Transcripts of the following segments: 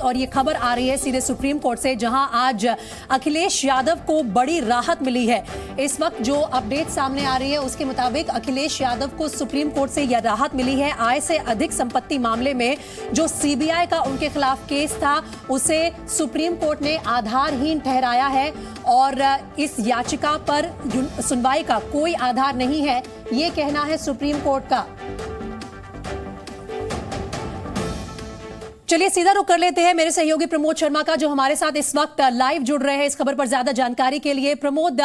और ये खबर आ रही है सीधे सुप्रीम कोर्ट से, जहां आज अखिलेश यादव को बड़ी राहत मिली है। इस वक्त जो अपडेट सामने आ रही है उसके मुताबिक अखिलेश यादव को सुप्रीम कोर्ट से यह राहत मिली है। आय से अधिक संपत्ति मामले में जो सीबीआई का उनके खिलाफ केस था उसे सुप्रीम कोर्ट ने आधारहीन ठहराया है और इस याचिका पर सुनवाई का कोई आधार नहीं है, ये कहना है सुप्रीम कोर्ट का। चलिए सीधा रुख कर लेते हैं मेरे सहयोगी प्रमोद शर्मा का, जो हमारे साथ इस वक्त लाइव जुड़ रहे हैं इस खबर पर ज्यादा जानकारी के लिए। प्रमोद,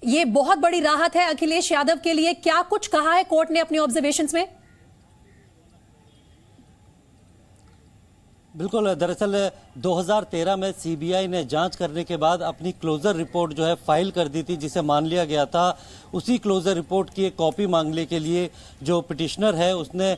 ये बहुत बड़ी राहत है अखिलेश यादव के लिए, क्या कुछ कहा है कोर्ट ने अपने ऑब्जर्वेशंस में? बिल्कुल, दरअसल 2013 में सीबीआई ने जांच करने के बाद अपनी क्लोजर रिपोर्ट जो है फाइल कर दी थी, जिसे मान लिया गया था। उसी क्लोजर रिपोर्ट की एक कॉपी मांगने के लिए जो पिटिशनर है उसने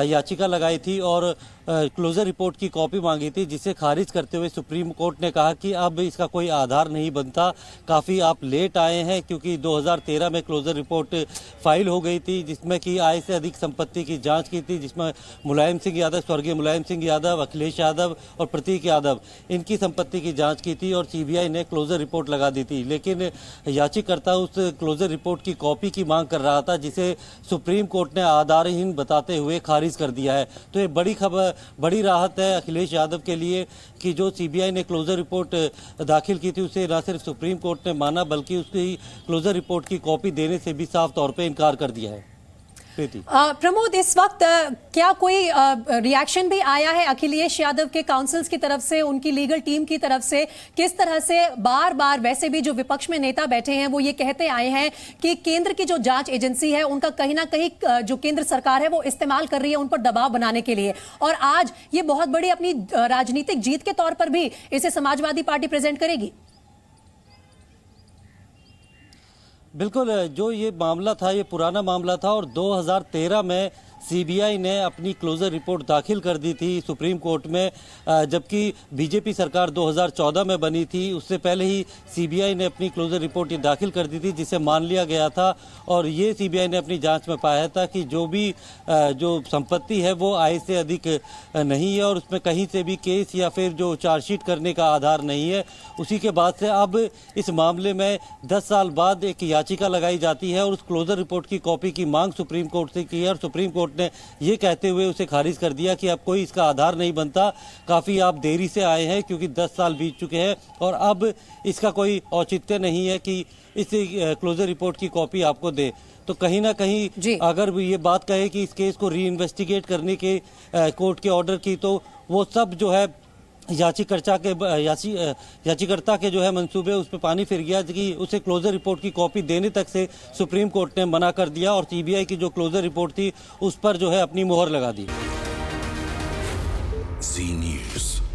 याचिका लगाई थी और क्लोजर रिपोर्ट की कॉपी मांगी थी, जिसे खारिज करते हुए सुप्रीम कोर्ट ने कहा कि अब इसका कोई आधार नहीं बनता, काफ़ी आप लेट आए हैं, क्योंकि 2013 में क्लोजर रिपोर्ट फाइल हो गई थी जिसमें कि आय से अधिक संपत्ति की जांच की थी, जिसमें मुलायम सिंह यादव, स्वर्गीय मुलायम सिंह यादव, अखिलेश यादव और प्रतीक यादव, इनकी संपत्ति की जांच की थी और सीबीआई ने क्लोजर रिपोर्ट लगा दी थी। लेकिन याचिकाकर्ता उस क्लोजर रिपोर्ट की कॉपी की मांग कर रहा था, जिसे सुप्रीम कोर्ट ने आधारहीन बताते हुए खारिज कर दिया है। तो ये बड़ी राहत है अखिलेश यादव के लिए कि जो सीबीआई ने क्लोजर रिपोर्ट दाखिल की थी उसे न सिर्फ सुप्रीम कोर्ट ने माना, बल्कि उसकी क्लोजर रिपोर्ट की कॉपी देने से भी साफ तौर पे इनकार कर दिया है। प्रमोद, इस वक्त क्या कोई रिएक्शन भी आया है अखिलेश यादव के काउंसिल्स की तरफ से, उनकी लीगल टीम की तरफ से? किस तरह से बार बार वैसे भी जो विपक्ष में नेता बैठे हैं वो ये कहते आए हैं कि केंद्र की जो जांच एजेंसी है उनका कहीं ना कहीं जो केंद्र सरकार है वो इस्तेमाल कर रही है उन पर दबाव बनाने के लिए, और आज ये बहुत बड़ी अपनी राजनीतिक जीत के तौर पर भी इसे समाजवादी पार्टी प्रेजेंट करेगी? बिल्कुल, जो ये मामला था ये पुराना मामला था और 2013 में सीबीआई ने अपनी क्लोजर रिपोर्ट दाखिल कर दी थी सुप्रीम कोर्ट में, जबकि बीजेपी सरकार 2014 में बनी थी। उससे पहले ही सीबीआई ने अपनी क्लोजर रिपोर्ट ये दाखिल कर दी थी, जिसे मान लिया गया था और ये सीबीआई ने अपनी जांच में पाया था कि जो भी जो संपत्ति है वो आय से अधिक नहीं है और उसमें कहीं से भी केस या फिर जो चार्जशीट करने का आधार नहीं है। उसी के बाद से अब इस मामले में 10 साल बाद एक याचिका लगाई जाती है और उस क्लोजर रिपोर्ट की कॉपी की मांग सुप्रीम कोर्ट से की है और सुप्रीम कोर्ट ने ये कहते हुए उसे खारिज कर दिया कि अब कोई इसका आधार नहीं बनता, काफ़ी आप देरी से आए हैं क्योंकि 10 साल बीत चुके हैं और अब इसका कोई औचित्य नहीं है कि इस क्लोजर रिपोर्ट की कॉपी आपको दे। तो कहीं ना कहीं अगर ये बात कहे कि इस केस को री इन्वेस्टिगेट करने के कोर्ट के ऑर्डर की, तो वो सब जो है याचिकर्ता के जो है मंसूबे उस पर पानी फिर गया कि उसे क्लोजर रिपोर्ट की कॉपी देने तक से सुप्रीम कोर्ट ने मना कर दिया और सीबीआई की जो क्लोजर रिपोर्ट थी उस पर जो है अपनी मोहर लगा दी। जी न्यूज़।